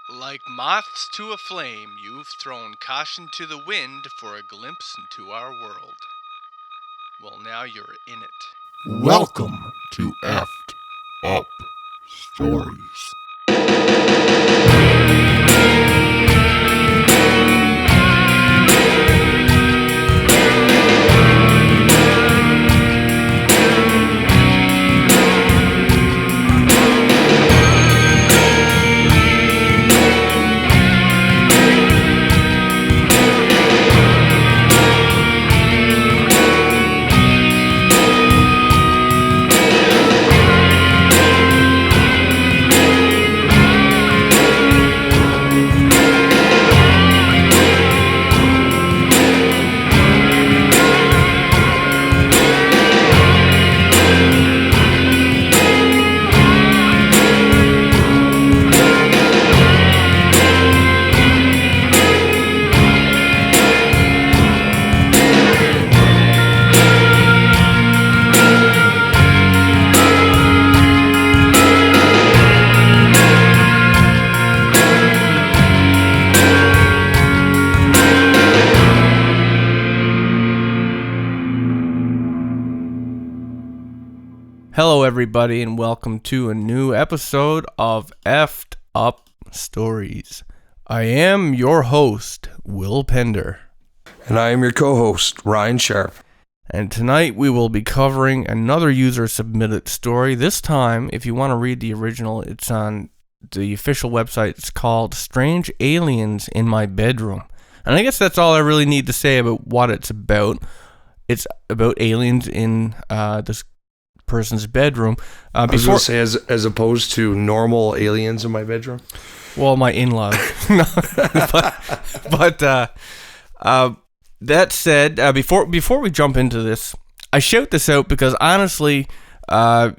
Like moths to a flame, you've thrown caution to the wind for a glimpse into our world. Well, now you're in it. Welcome to Effed Up Stories. Hello, everybody, and welcome to a new episode of Effed Up Stories. I am your host, Will Pender. And I am your co-host, Ryan Sharp. And tonight we will be covering another user-submitted story. This time, if you want to read the original, it's on the official website. It's called Strange Aliens in My Bedroom. And I guess that's all I really need to say about what it's about. It's about aliens in this person's bedroom. I was going to say, as opposed to normal aliens in my bedroom? Well, my in-laws. but that said, before we jump into this, I shout this out because honestly,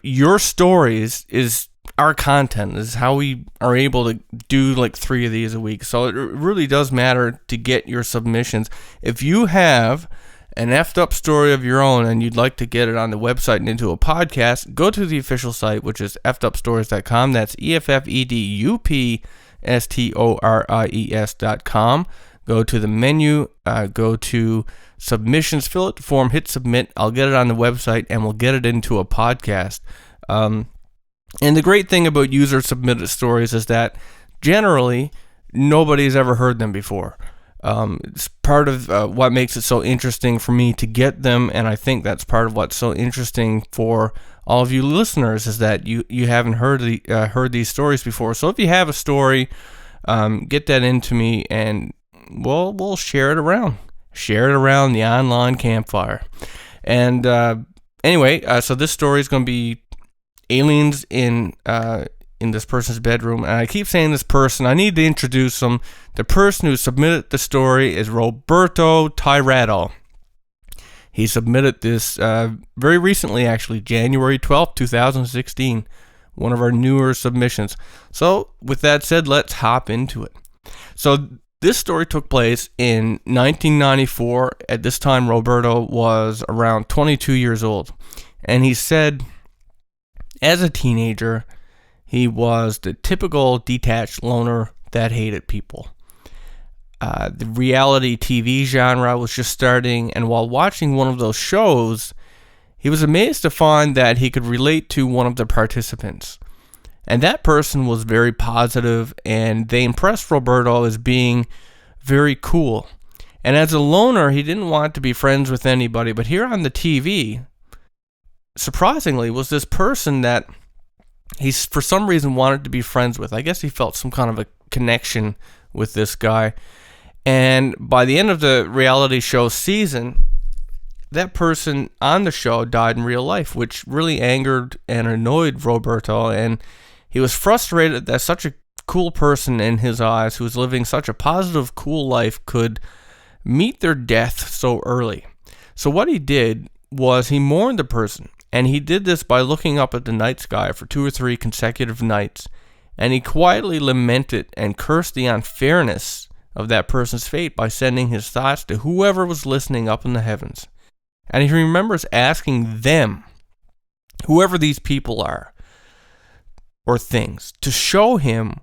your stories is our content. This is how we are able to do like 3 of these a week. So it really does matter to get your submissions. If you have an effed up story of your own and you'd like to get it on the website and into a podcast, go to the official site, which is effedupstories.com. That's EFFEDUPSTORIES.com. Go to the menu, go to submissions, fill out the form, hit submit. I'll get it on the website and we'll get it into a podcast. And the great thing about user submitted stories is that generally nobody's ever heard them before. It's part of what makes it so interesting for me to get them, and I think that's part of what's so interesting for all of you listeners is that you haven't heard these stories before. So if you have a story, get that into me, and we'll share it around the online campfire. And anyway, so this story is going to be aliens in this person's bedroom, and I keep saying this person. I need to introduce them. The person who submitted the story is Roberto Tirado. He submitted this very recently, actually, January 12th, 2016, one of our newer submissions. So with that said, let's hop into it. So this story took place in 1994. At this time, Roberto was around 22 years old, and he said, as a teenager, he was the typical detached loner that hated people. The reality TV genre was just starting, and while watching one of those shows, he was amazed to find that he could relate to one of the participants. And that person was very positive, and they impressed Roberto as being very cool. And as a loner, he didn't want to be friends with anybody, but here on the TV, surprisingly, was this person that he, for some reason, wanted to be friends with. I guess he felt some kind of a connection with this guy. And by the end of the reality show season, that person on the show died in real life, which really angered and annoyed Roberto. And he was frustrated that such a cool person in his eyes, who was living such a positive, cool life, could meet their death so early. So what he did was he mourned the person. And he did this by looking up at the night sky for 2 or 3 consecutive nights. And he quietly lamented and cursed the unfairness of that person's fate by sending his thoughts to whoever was listening up in the heavens. And he remembers asking them, whoever these people are, or things, to show him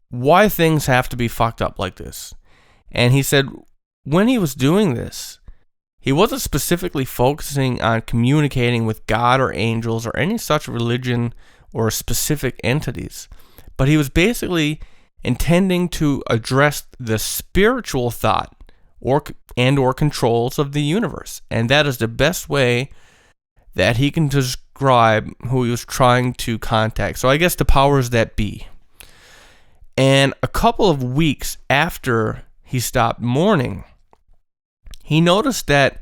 why things have to be fucked up like this. And he said when he was doing this, he wasn't specifically focusing on communicating with God or angels or any such religion or specific entities, but he was basically intending to address the spiritual thought or controls of the universe. And that is the best way that he can describe who he was trying to contact. So I guess the powers that be. And a couple of weeks after he stopped mourning, he noticed that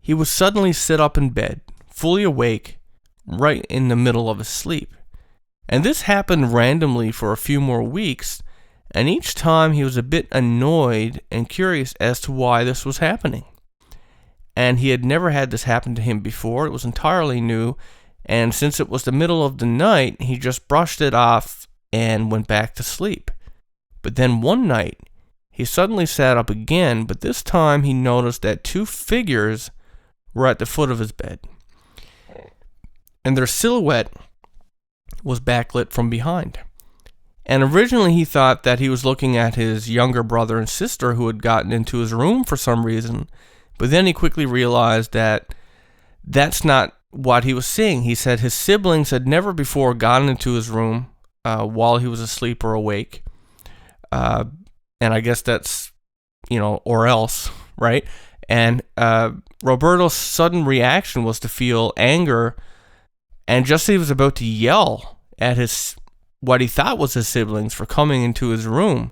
he would suddenly sit up in bed, fully awake, right in the middle of his sleep. And this happened randomly for a few more weeks, and each time he was a bit annoyed and curious as to why this was happening. And he had never had this happen to him before. It was entirely new, and since it was the middle of the night, he just brushed it off and went back to sleep. But then one night, he suddenly sat up again, but this time he noticed that two figures were at the foot of his bed. And their silhouette was backlit from behind. And originally he thought that he was looking at his younger brother and sister who had gotten into his room for some reason, but then he quickly realized that that's not what he was seeing. He said his siblings had never before gotten into his room while he was asleep or awake. And I guess that's, or else, right? And Roberto's sudden reaction was to feel anger, and just as he was about to yell at what he thought was his siblings for coming into his room,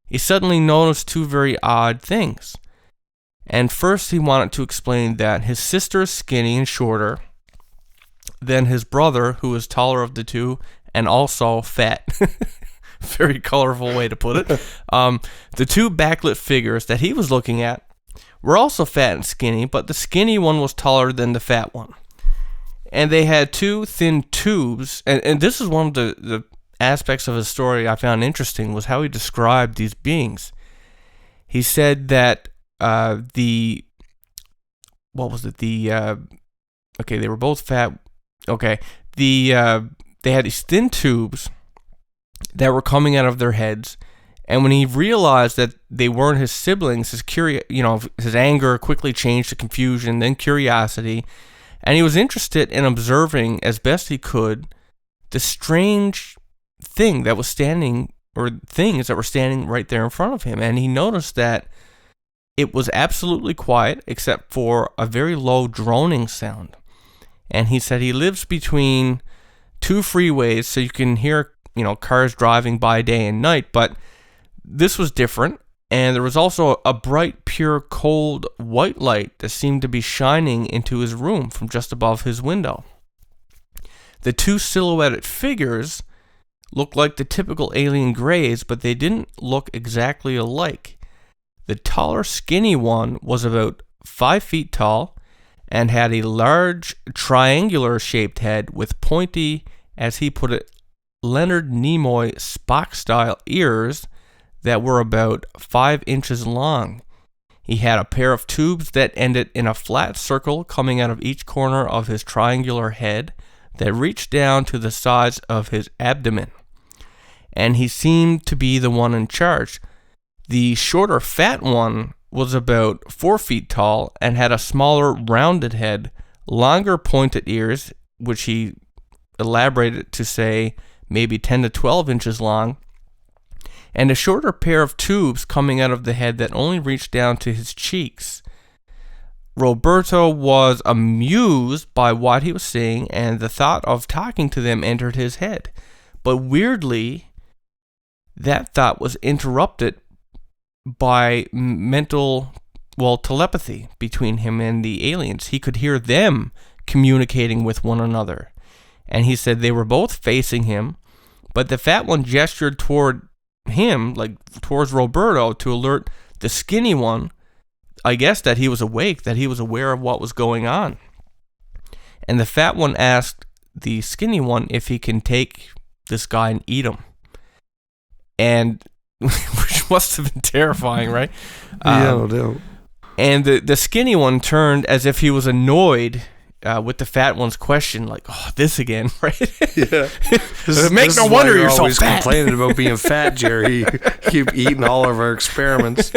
he suddenly noticed two very odd things. And first he wanted to explain that his sister is skinny and shorter than his brother, who is taller of the two and also fat. Very colorful way to put it. The two backlit figures that he was looking at were also fat and skinny, but the skinny one was taller than the fat one. And they had two thin tubes, and this is one of the aspects of his story I found interesting, was how he described these beings. He said that they were both fat. Okay, they had these thin tubes that were coming out of their heads, and when he realized that they weren't his siblings, his anger quickly changed to confusion, then curiosity, and he was interested in observing as best he could the strange thing that was standing, or things that were standing right there in front of him. And he noticed that it was absolutely quiet except for a very low droning sound. And he said he lives between two freeways, so you can hear cars driving by day and night, but this was different. And there was also a bright, pure, cold white light that seemed to be shining into his room from just above his window. The two silhouetted figures looked like the typical alien greys, but they didn't look exactly alike. The taller, skinny one was about 5 feet tall and had a large, triangular-shaped head with pointy, as he put it, Leonard Nimoy Spock-style ears that were about 5 inches long. He had a pair of tubes that ended in a flat circle coming out of each corner of his triangular head that reached down to the sides of his abdomen. And he seemed to be the one in charge. The shorter, fat one was about 4 feet tall and had a smaller, rounded head, longer pointed ears, which he elaborated to say maybe 10 to 12 inches long, and a shorter pair of tubes coming out of the head that only reached down to his cheeks. Roberto was amused by what he was seeing, and the thought of talking to them entered his head. But weirdly, that thought was interrupted by telepathy between him and the aliens. He could hear them communicating with one another. And he said they were both facing him, but the fat one gestured toward him, like towards Roberto, to alert the skinny one, I guess, that he was awake, that he was aware of what was going on. And the fat one asked the skinny one if he can take this guy and eat him. And which must have been terrifying, right? Yeah, no doubt. And the skinny one turned as if he was annoyed with the fat one's question, like, "Oh, this again, right?" Yeah. Make no wonder you're so always fat. complaining about being fat, Jerry. Keep eating all of our experiments.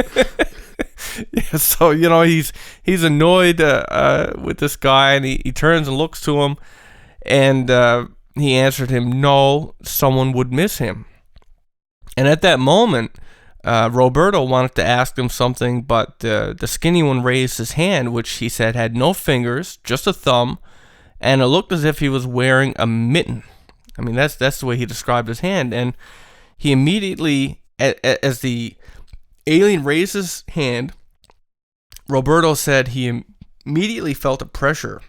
Yeah, so he's annoyed with this guy, and he turns and looks to him, and he answered him, "No, someone would miss him." And at that moment, Roberto wanted to ask him something, but the skinny one raised his hand, which he said had no fingers, just a thumb, and it looked as if he was wearing a mitten. I mean, that's the way he described his hand. And he immediately, as the alien raised his hand, Roberto said he immediately felt a pressure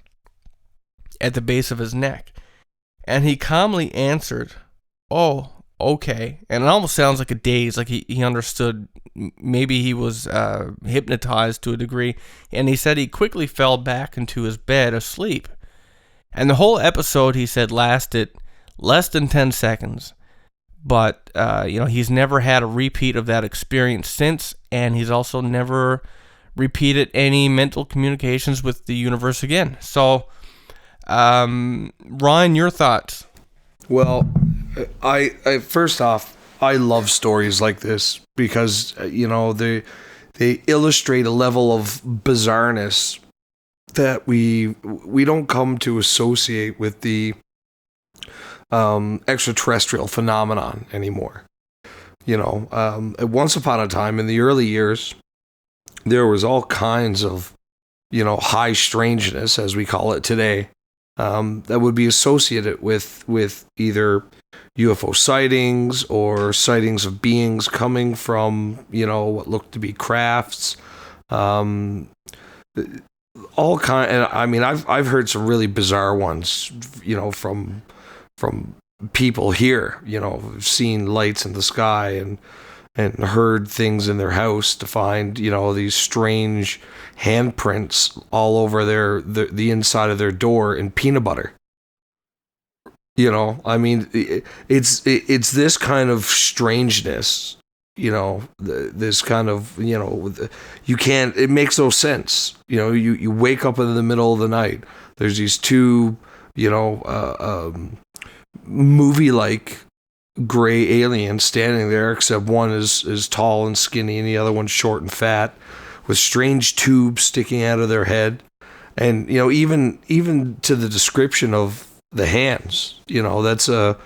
at the base of his neck. And he calmly answered, "Oh, okay." And it almost sounds like a daze, like he understood. Maybe he was hypnotized to a degree. And he said he quickly fell back into his bed asleep. And the whole episode, he said, lasted less than 10 seconds. But, he's never had a repeat of that experience since. And he's also never repeated any mental communications with the universe again. So, Ryan, your thoughts? Well, I first off, I love stories like this because they illustrate a level of bizarreness that we don't come to associate with the extraterrestrial phenomenon anymore. Once upon a time in the early years, there was all kinds of high strangeness, as we call it today, that would be associated with either UFO sightings or sightings of beings coming from what looked to be crafts, all kind. And I mean, I've heard some really bizarre ones, from people here, seen lights in the sky and heard things in their house to find these strange handprints all over the inside of their door in peanut butter. I mean, it's this kind of strangeness, this kind of, you can't, it makes no sense. You wake up in the middle of the night, there's these two, movie-like gray aliens standing there, except one is tall and skinny and the other one's short and fat, with strange tubes sticking out of their head. And even to the description of the hands, that's a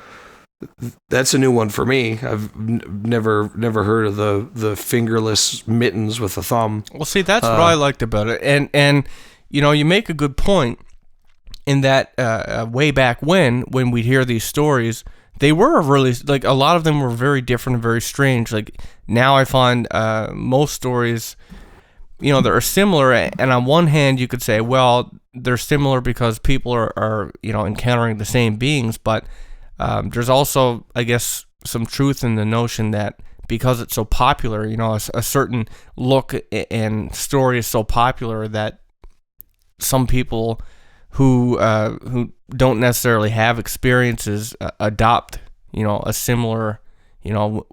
new one for me. I've never heard of the fingerless mittens with a thumb. Well, see, that's what I liked about it. And you make a good point in that way back when we'd hear these stories, they were really, like, a lot of them were very different and very strange. Like, now I find most stories, that are similar, and on one hand you could say, well, they're similar because people are encountering the same beings, but there's also, I guess, some truth in the notion that because it's so popular, a certain look and story is so popular that some people who don't necessarily have experiences adopt, a similar, you know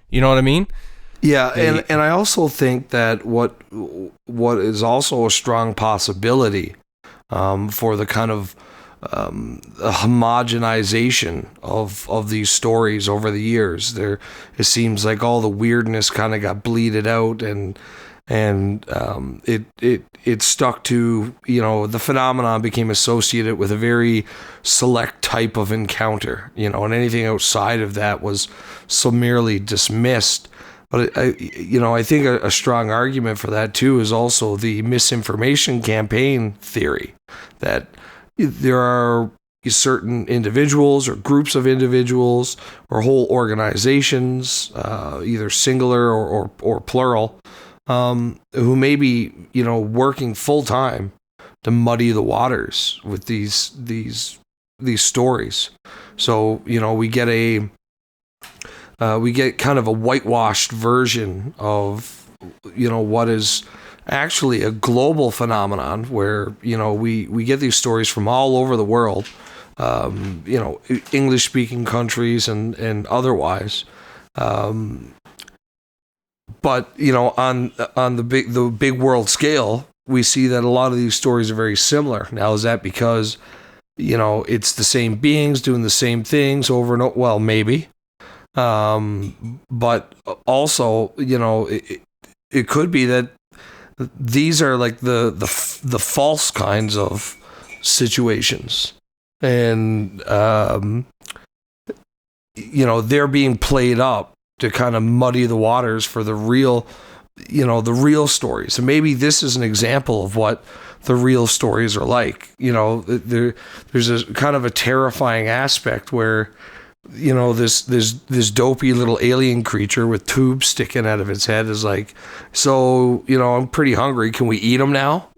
what I mean? Yeah, and I also think that what is also a strong possibility for the kind of homogenization of these stories over the years, it seems like all the weirdness kind of got bleeded out, and it stuck to, the phenomenon became associated with a very select type of encounter, and anything outside of that was summarily dismissed. But I think a strong argument for that too is also the misinformation campaign theory, that there are certain individuals or groups of individuals or whole organizations, either singular or plural, who may be, working full time to muddy the waters with these stories. So, we get kind of a whitewashed version of, what is actually a global phenomenon where, we get these stories from all over the world, English speaking countries and otherwise. But, on the big world scale, we see that a lot of these stories are very similar. Now, is that because, it's the same beings doing the same things over and over? Well, maybe. But also, it could be that these are like the false kinds of situations, and they're being played up to kind of muddy the waters for the real stories. And maybe this is an example of what the real stories are like. There's a kind of a terrifying aspect where, this dopey little alien creature with tubes sticking out of its head is like, so, I'm pretty hungry. Can we eat them now?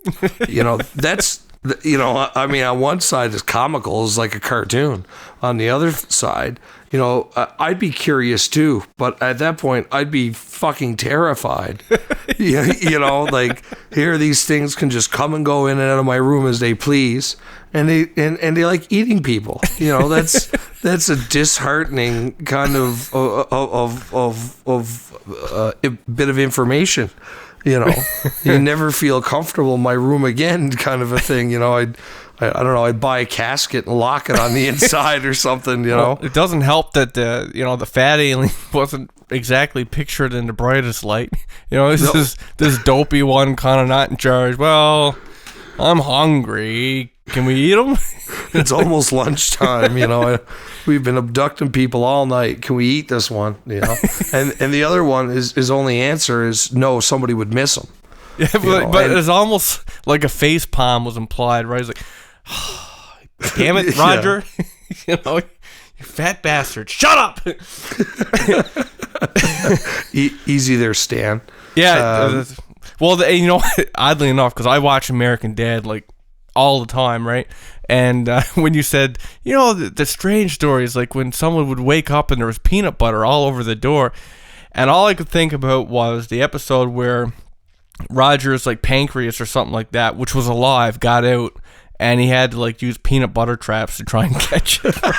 That's, I mean, on one side is comical, is like a cartoon. On the other side, I'd be curious too, but at that point, I'd be fucking terrified. Like, here these things can just come and go in and out of my room as they please, and they like eating people. That's a disheartening kind of bit of information. You never feel comfortable in my room again, kind of a thing. I don't know. I'd buy a casket and lock it on the inside or something. Well, it doesn't help that the fat alien wasn't exactly pictured in the brightest light. This dopey one kind of not in charge. Well, I'm hungry. Can we eat them? It's almost lunchtime. We've been abducting people all night. Can we eat this one? And the other one his only answer is no. Somebody would miss him. Yeah, but it's almost like a face palm was implied, right? It's like, oh, damn it, Roger. You fat bastard. Shut up. Easy there, Stan. Yeah. Well, oddly enough, because I watch American Dad like all the time, right? And when you said, the strange stories, like when someone would wake up and there was peanut butter all over the door, and all I could think about was the episode where Roger's like pancreas or something like that, which was alive, got out, and he had to like use peanut butter traps to try and catch it. Right?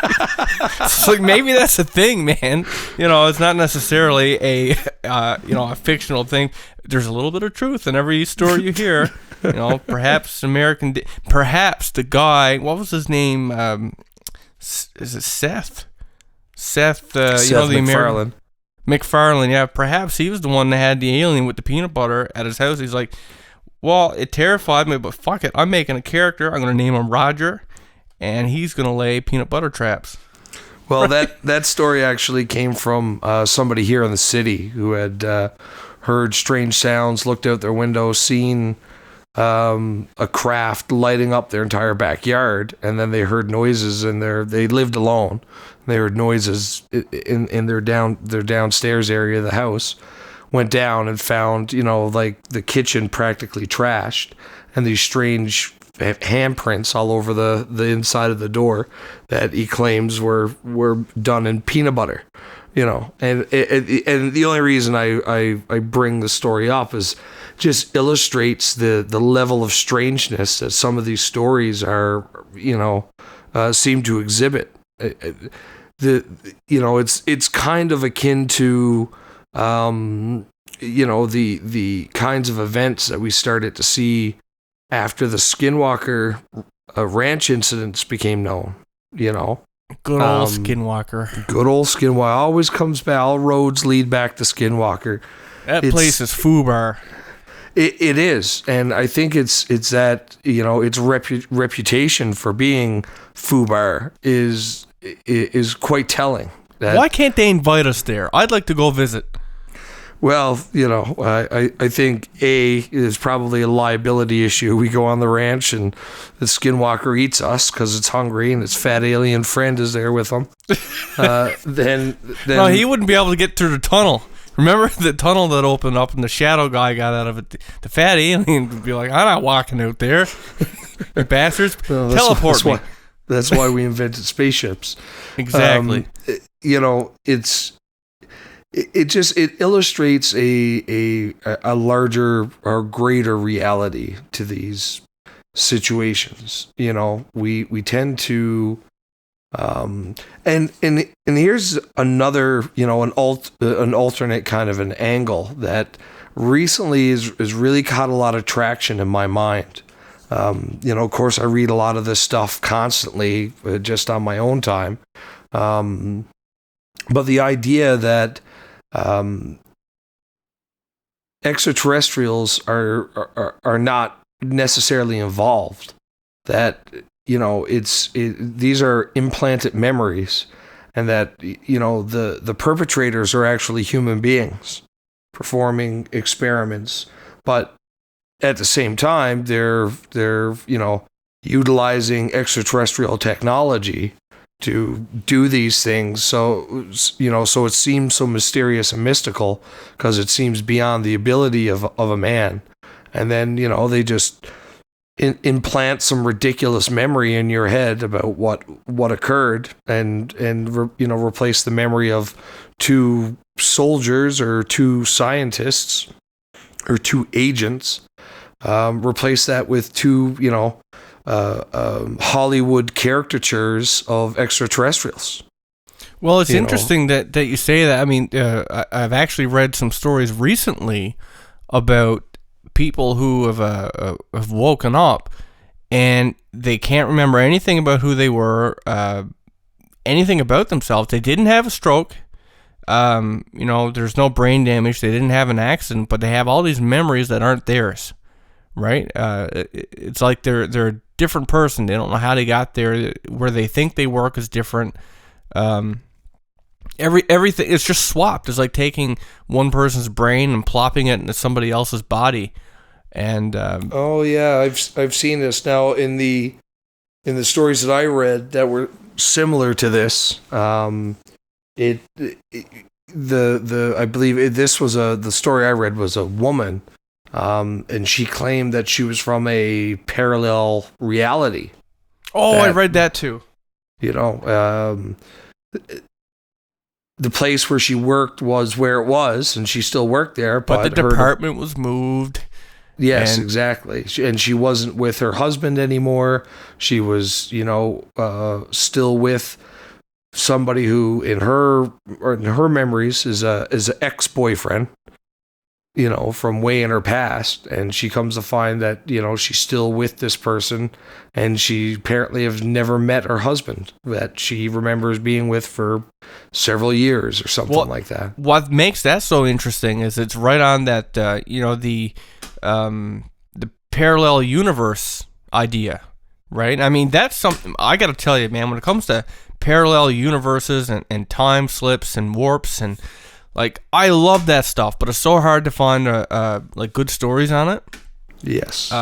It's like, maybe that's a thing, man. It's not necessarily a fictional thing. There's a little bit of truth in every story you hear. Perhaps perhaps the guy, what was his name? Is it Seth? Seth MacFarlane. MacFarlane, yeah. Perhaps he was the one that had the alien with the peanut butter at his house. He's like, well, it terrified me, but fuck it. I'm making a character. I'm going to name him Roger, and he's going to lay peanut butter traps. Well, that story actually came from somebody here in the city who had heard strange sounds, looked out their window, seen a craft lighting up their entire backyard, and then they heard noises, and they lived alone. They heard noises in their downstairs area of the house. Went down and found, like the kitchen practically trashed, and these strange handprints all over the inside of the door that he claims were done in peanut butter. And the only reason I bring the story up is just illustrates the level of strangeness that some of these stories are, seem to exhibit. It's kind of akin to, the kinds of events that we started to see after the Skinwalker ranch incidents became known. Good old Skinwalker. Good old Skinwalker always comes back. All roads lead back to Skinwalker. That place is FUBAR. It is, and I think it's that its reputation for being FUBAR is quite telling. Why can't they invite us there? I'd like to go visit. Well, I think is probably a liability issue. We go on the ranch and the Skinwalker eats us because it's hungry, and its fat alien friend is there with him. Then no, he wouldn't be able to get through the tunnel. Remember the tunnel that opened up and the shadow guy got out of it? The fat alien would be like, I'm not walking out there. You bastards. Well, teleport me. That's why we invented spaceships. Exactly. It illustrates a larger or greater reality to these situations. We tend to and here's another an alternate kind of an angle that recently is really caught a lot of traction in my mind. Of course, I read a lot of this stuff constantly, just on my own time. But the idea that extraterrestrials are not necessarily involved, that these are implanted memories, and that the perpetrators are actually human beings performing experiments, but at the same time they're utilizing extraterrestrial technology to do these things. So it seems so mysterious and mystical because it seems beyond the ability of a man. And then they just implant some ridiculous memory in your head about what occurred, and replace the memory of two soldiers or two scientists or two agents, replace that with two Hollywood caricatures of extraterrestrials. Well, it's interesting that you say that. I mean, I've actually read some stories recently about people who have woken up and they can't remember anything about who they were, anything about themselves. They didn't have a stroke. There's no brain damage. They didn't have an accident, but they have all these memories that aren't theirs, right? It's like they're a different person. They don't know how they got there. Where they think they work is different. Everything, it's just swapped. It's like taking one person's brain and plopping it into somebody else's body. And I've seen this now in the stories that I read that were similar to this. I believe the story I read was a woman, and she claimed that she was from a parallel reality. Oh, I read that too. The place where she worked was where it was, and she still worked there. But the department was moved. Yes, exactly. And she wasn't with her husband anymore. She was, still with somebody who, in her memories, is an ex-boyfriend, from way in her past. And she comes to find that, she's still with this person, and she apparently has never met her husband that she remembers being with for several years or something like that. What makes that so interesting is it's right on that, the parallel universe idea, right? I mean, that's something I got to tell you, man, when it comes to parallel universes and time slips and warps, and like, I love that stuff, but it's so hard to find like good stories on it. Yes.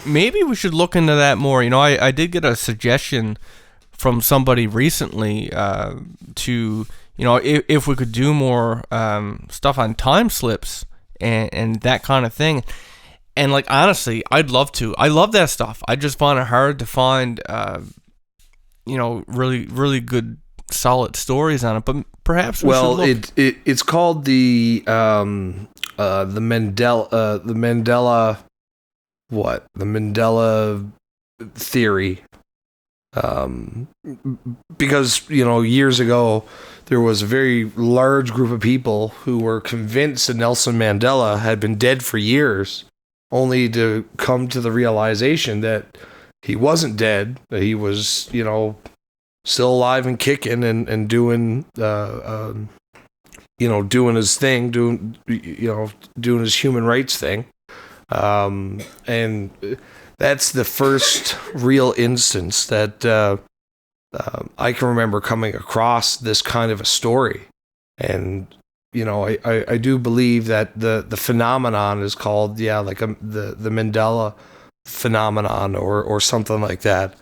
Maybe we should look into that more. I did get a suggestion from somebody recently to, if we could do more stuff on time slips and that kind of thing. And like, honestly, I'd love to. I love that stuff. I just find it hard to find, really, really good, solid stories on it. But perhaps we should look. It's called the Mandela theory. Because years ago there was a very large group of people who were convinced that Nelson Mandela had been dead for years, only to come to the realization that he wasn't dead, that he was still alive and kicking and doing doing his thing, doing his human rights thing. And that's the first real instance that I can remember coming across this kind of a story. And, I do believe that the phenomenon is called, the Mandela phenomenon or something like that.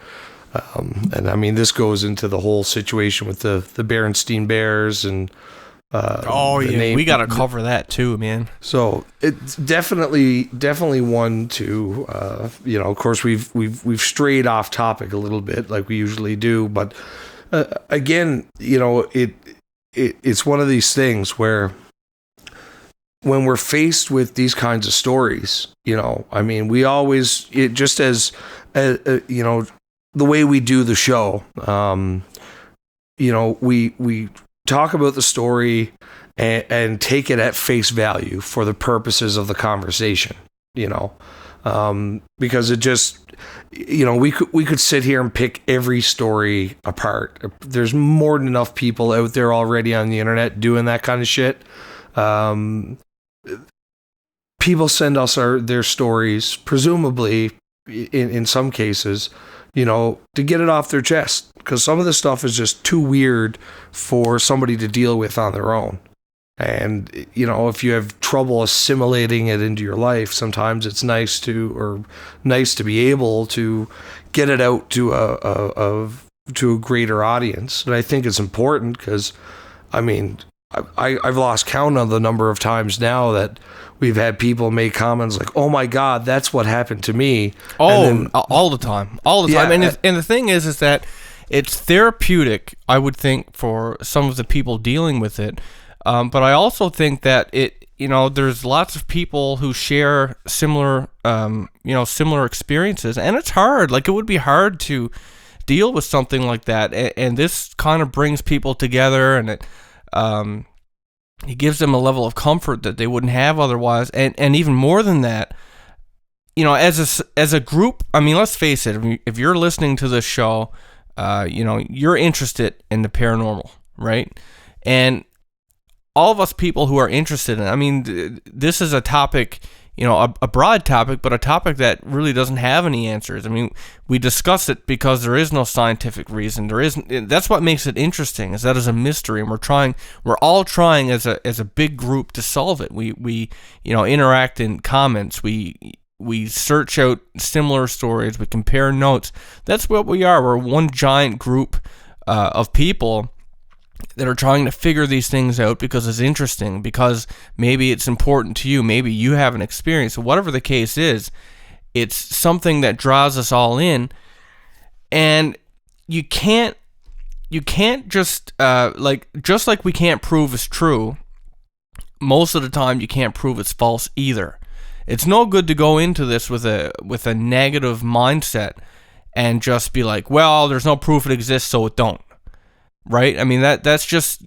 And I mean, this goes into the whole situation with the Berenstain Bears and, we got to cover that too, man. So it's definitely one to, of course we've strayed off topic a little bit like we usually do, but again, it's one of these things where when we're faced with these kinds of stories, I mean, we always, just as the way we do the show, we talk about the story and take it at face value for the purposes of the conversation, because it just, we could sit here and pick every story apart. There's more than enough people out there already on the internet doing that kind of shit. People send us their stories, presumably in some cases, to get it off their chest, because some of the stuff is just too weird for somebody to deal with on their own. And, if you have trouble assimilating it into your life, sometimes it's nice to be able to get it out to a greater audience. And I think it's important because, I've lost count on the number of times now that we've had people make comments like, "Oh my God, that's what happened to me." Oh, all the time. Yeah, and the thing is that it's therapeutic, I would think, for some of the people dealing with it. But I also think that there's lots of people who share similar experiences, and it's hard. Like, it would be hard to deal with something like that, and this kind of brings people together, and it gives them a level of comfort that they wouldn't have otherwise, and even more than that, as a group. Let's face it. If you're listening to this show, you're interested in the paranormal, right? And all of us people who are interested in, this is a topic, a broad topic, but a topic that really doesn't have any answers. We discuss it because there is no scientific reason. That's what makes it interesting, is that it's a mystery, and we're all trying as a big group to solve it. We interact in comments. We search out similar stories. We compare notes. That's what we are. We're one giant group of people that are trying to figure these things out because it's interesting, because maybe it's important to you, maybe you have an experience. Whatever the case is, it's something that draws us all in, and you can't just like we can't prove it's true, most of the time you can't prove it's false either. It's no good to go into this with a negative mindset and just be like, well, there's no proof it exists, so it don't. Right? That's just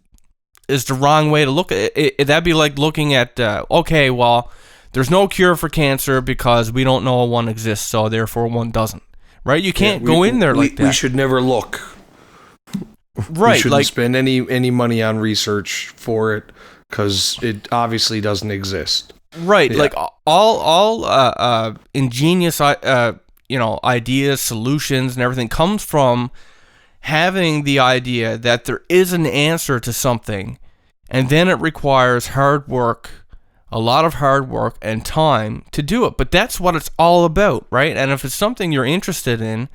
is the wrong way to look at it. That'd be like looking at, okay, well, there's no cure for cancer because we don't know one exists, so therefore one doesn't. Right? You can't go in there like that. We should never look. Right. We shouldn't spend any money on research for it because it obviously doesn't exist. Right. Yeah. Like all ingenious, ideas, solutions, and everything comes from having the idea that there is an answer to something, and then it requires hard work, a lot of hard work and time to do it. But that's what it's all about, right? And if it's something you're interested in,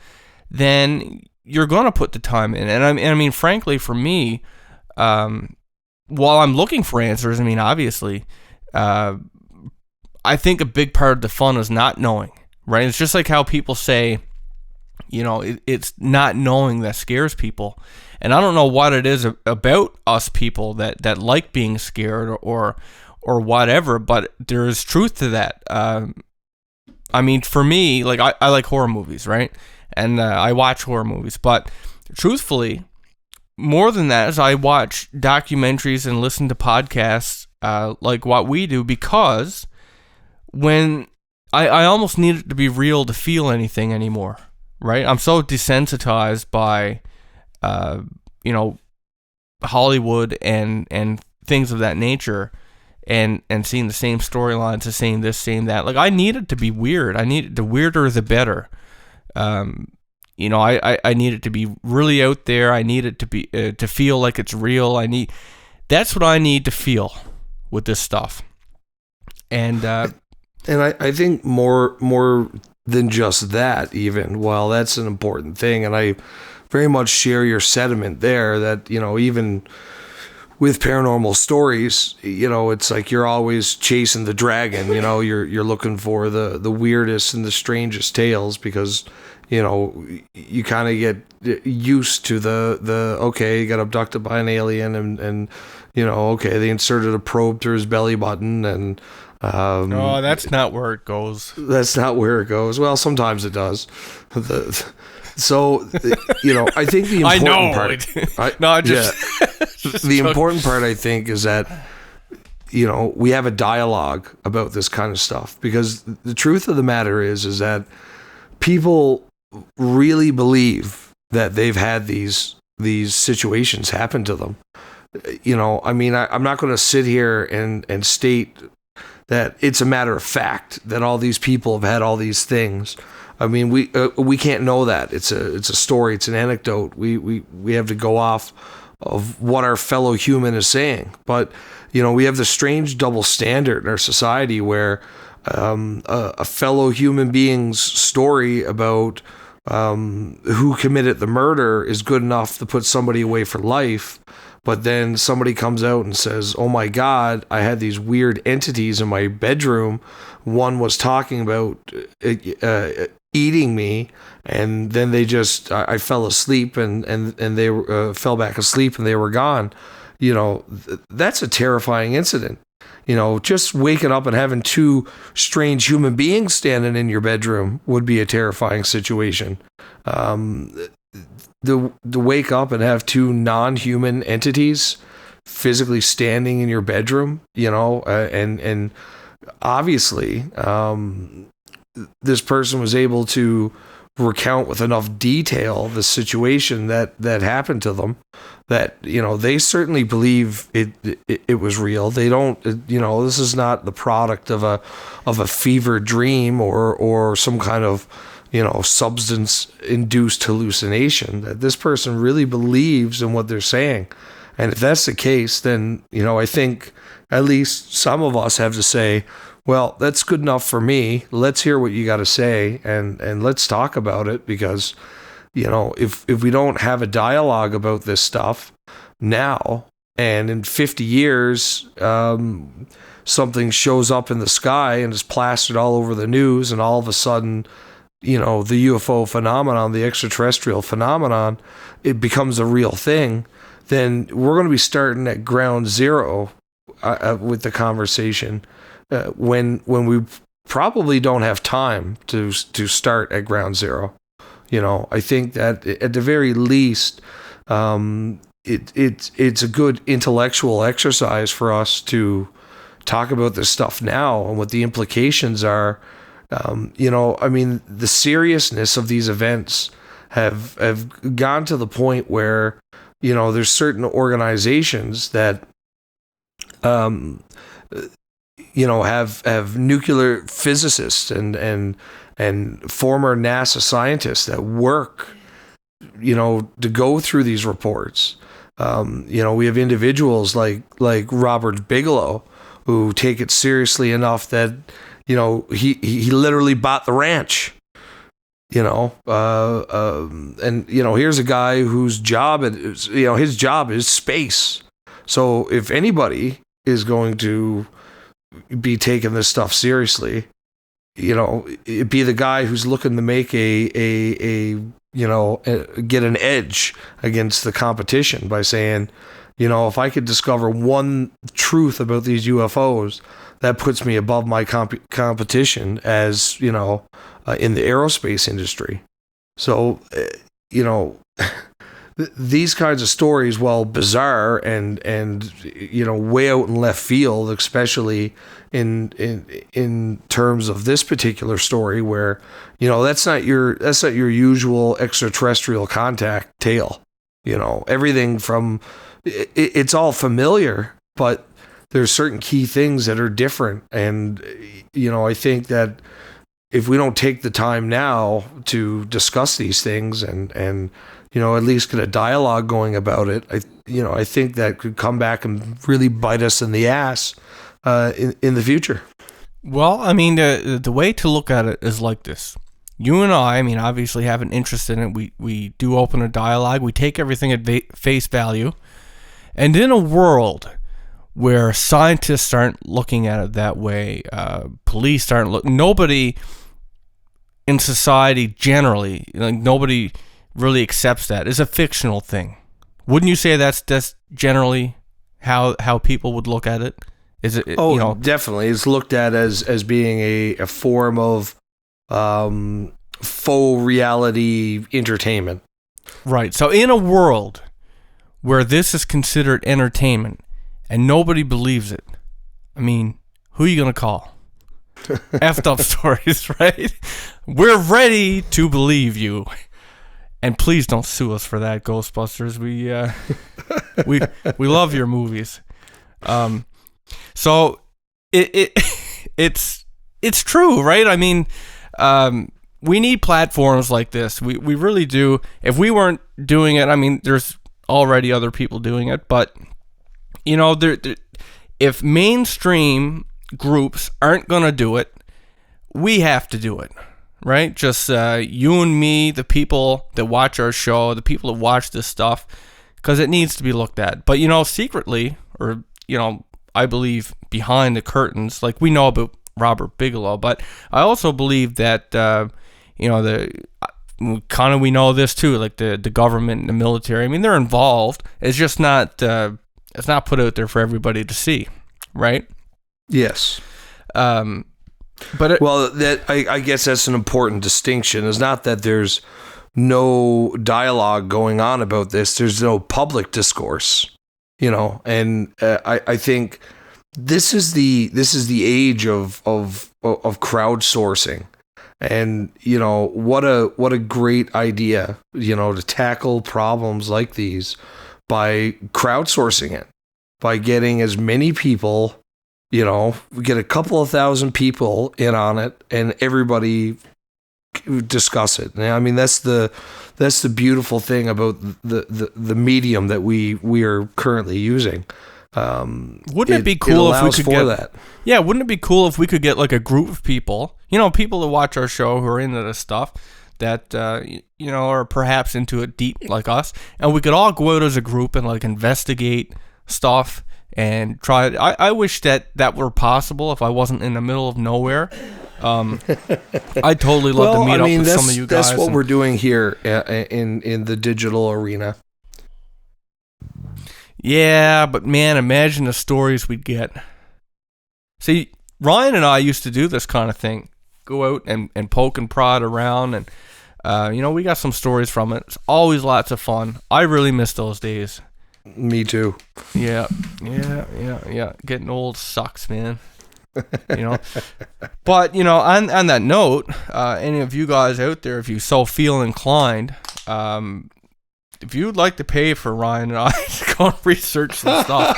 then you're going to put the time in. And frankly, for me, while I'm looking for answers, obviously, I think a big part of the fun is not knowing, right? It's just like how people say, it's not knowing that scares people. And I don't know what it is about us people that like being scared or whatever, but there is truth to that. For me, like I like horror movies, right? And I watch horror movies, but truthfully, more than that is I watch documentaries and listen to podcasts like what we do, because when I almost need it to be real to feel anything anymore. Right? I'm so desensitized by, Hollywood and things of that nature, and seeing the same storylines, and saying this, saying that. Like, I need it to be weird. The weirder the better. I need it to be really out there. I need it to be to feel like it's real. That's what I need to feel with this stuff. And I think more than just that, even, while that's an important thing, and I very much share your sentiment there, that even with paranormal stories, it's like you're always chasing the dragon. You're looking for the weirdest and the strangest tales, because you kind of get used to the okay, he got abducted by an alien, and okay, they inserted a probe through his belly button, and that's not where it goes. That's not where it goes. Well, sometimes it does. I think the important part. The the important part, I think, is that we have a dialogue about this kind of stuff, because the truth of the matter is that people really believe that they've had these situations happen to them. I mean, I'm not going to sit here and state that it's a matter of fact that all these people have had all these things. I mean, we can't know that. It's a story. It's an anecdote. We have to go off of what our fellow human is saying. But we have the strange double standard in our society where a fellow human being's story about who committed the murder is good enough to put somebody away for life. But then somebody comes out and says, "Oh my God, I had these weird entities in my bedroom. One was talking about eating me, and then I fell asleep and they fell back asleep and they were gone." That's a terrifying incident. Just waking up and having two strange human beings standing in your bedroom would be a terrifying situation. To wake up and have two non-human entities physically standing in your bedroom, and obviously this person was able to recount with enough detail the situation that happened to them, that they certainly believe it was real. They don't, this is not the product of a fever dream or some kind of substance induced hallucination. That this person really believes in what they're saying. And if that's the case, then I think at least some of us have to say, well, that's good enough for me. Let's hear what you got to say, and let's talk about it, because if we don't have a dialogue about this stuff now, and in 50 years something shows up in the sky and is plastered all over the news, and all of a sudden the UFO phenomenon, the extraterrestrial phenomenon, it becomes a real thing, then we're going to be starting at ground zero with the conversation, when we probably don't have time to start at ground zero. I think that at the very least, it's a good intellectual exercise for us to talk about this stuff now and what the implications are. The seriousness of these events have gone to the point where, there's certain organizations that, have nuclear physicists and former NASA scientists that work, to go through these reports. We have individuals like Robert Bigelow who take it seriously enough that, he literally bought the ranch, and here's a guy whose job is, his job is space. So if anybody is going to be taking this stuff seriously, it'd be the guy who's looking to make get an edge against the competition by saying, if I could discover one truth about these UFOs, that puts me above my competition as, in the aerospace industry. So, these kinds of stories, while bizarre and way out in left field, especially in terms of this particular story, where that's not your usual extraterrestrial contact tale. Everything from it's all familiar, but there's certain key things that are different. And, I think that if we don't take the time now to discuss these things and at least get a dialogue going about it, I think that could come back and really bite us in the ass in the future. Well, I mean, the way to look at it is like this. You and I mean, obviously have an interest in it. We do open a dialogue. We take everything at face value. And in a world where scientists aren't looking at it that way, police aren't looking, nobody in society generally, nobody really accepts that. It's a fictional thing. Wouldn't you say that's generally how people would look at it? Is it? Definitely. It's looked at as being a form of faux reality entertainment. Right. So in a world where this is considered entertainment and nobody believes it, I mean, who are you going to call? Effed up stories, right? We're ready to believe you. And please don't sue us for that, Ghostbusters. We love your movies. So it's true, right? I mean, we need platforms like this. We really do. If we weren't doing it, I mean, there's already other people doing it, but you know, if mainstream groups aren't going to do it, we have to do it, right? Just you and me, the people that watch our show, the people that watch this stuff, because it needs to be looked at. But, you know, secretly, or, you know, I believe behind the curtains, like we know about Robert Bigelow, but I also believe that, you know, we know this too, like the government and the military. I mean, they're involved. It's just not, it's not put out there for everybody to see, right? Yes. But I guess that's an important distinction. It's not that there's no dialogue going on about this. There's no public discourse, you know. And I think this is the age of crowdsourcing, and you know what a great idea, you know, to tackle problems like these by crowdsourcing it, by getting as many people. You know, we get a couple of thousand people in on it, and everybody discuss it. I mean, that's the beautiful thing about the medium that we are currently using. Wouldn't it be cool if we could get that? Yeah, wouldn't it be cool if we could get like a group of people, you know, people that watch our show who are into this stuff, that you know, are perhaps into it deep like us, and we could all go out as a group and like investigate stuff. And try it. I wish that were possible if I wasn't in the middle of nowhere. I'd totally love to meet up with some of you guys. That's what we're doing here in the digital arena. Yeah, but man, imagine the stories we'd get. See, Ryan and I used to do this kind of thing. Go out and poke and prod around, and you know, we got some stories from it. It's always lots of fun. I really miss those days. Me too. Yeah. Getting old sucks, man. You know. But, you know, on that note, any of you guys out there, if you so feel inclined, if you'd like to pay for Ryan and I to go and research some stuff,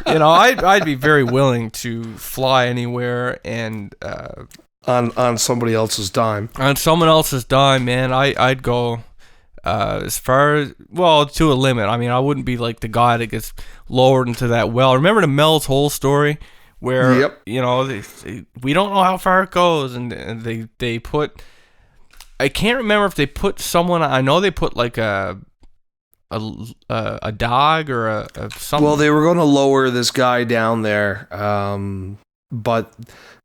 you know, I'd be very willing to fly anywhere and on somebody else's dime. On someone else's dime, man. I'd go as far as, well, to a limit. I mean, I wouldn't be like the guy that gets lowered into that well. Remember the Mel's Hole story where, you know, we don't know how far it goes, and they put, I can't remember if they put someone, I know they put like a dog or a something. Well, they were going to lower this guy down there, but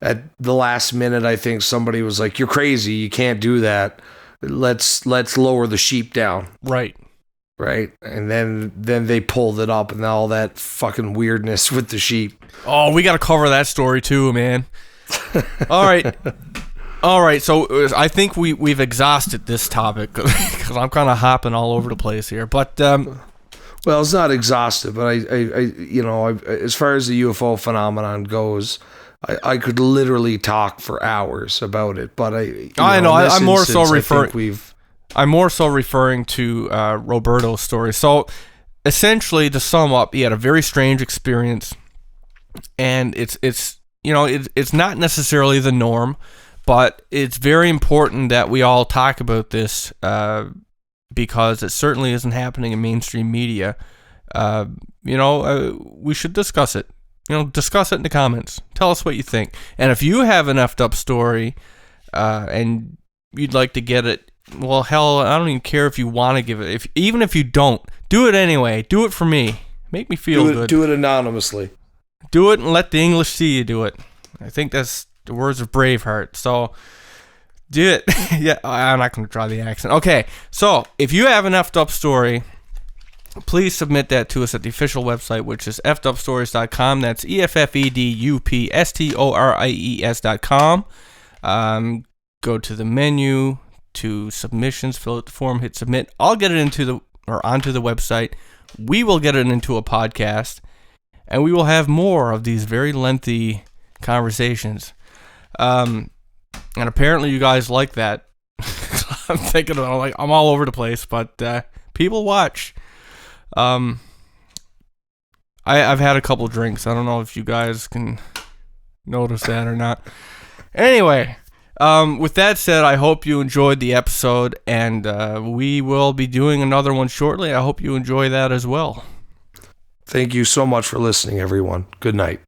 at the last minute, I think somebody was like, "You're crazy! You can't do that. Let's lower the sheep down." Right. And then they pulled it up, and all that fucking weirdness with the sheep. Oh, we got to cover that story too, man. All right. So I think we've exhausted this topic because I'm kind of hopping all over the place here. But well, it's not exhaustive, but I you know, as far as the UFO phenomenon goes, I could literally talk for hours about it. But I know I'm more so referring to Roberto's story. So essentially, to sum up, he had a very strange experience, and it's you know, it's not necessarily the norm. But it's very important that we all talk about this because it certainly isn't happening in mainstream media. We should discuss it. You know, discuss it in the comments. Tell us what you think. And if you have an effed up story and you'd like to get it, well, hell, I don't even care if you want to give it. Even if you don't, do it anyway. Do it for me. Make me feel good. Do it anonymously. Do it and let the English see you do it. I think that's the words of Braveheart. So do it. Yeah, I'm not going to try the accent. Okay, so if you have an effed up story, please submit that to us at the official website, which is effedupstories.com. That's EFFEDUPSTORIES.com. Go to the menu to submissions, fill out the form, hit submit. I'll get it onto the website. We will get it into a podcast. and we will have more of these very lengthy conversations. And apparently you guys like that. I'm thinking about, like, I'm all over the place, but people watch. I've had a couple drinks. I don't know if you guys can notice that or not. Anyway, with that said, I hope you enjoyed the episode, and we will be doing another one shortly. I hope you enjoy that as well. Thank you so much for listening, everyone. Good night.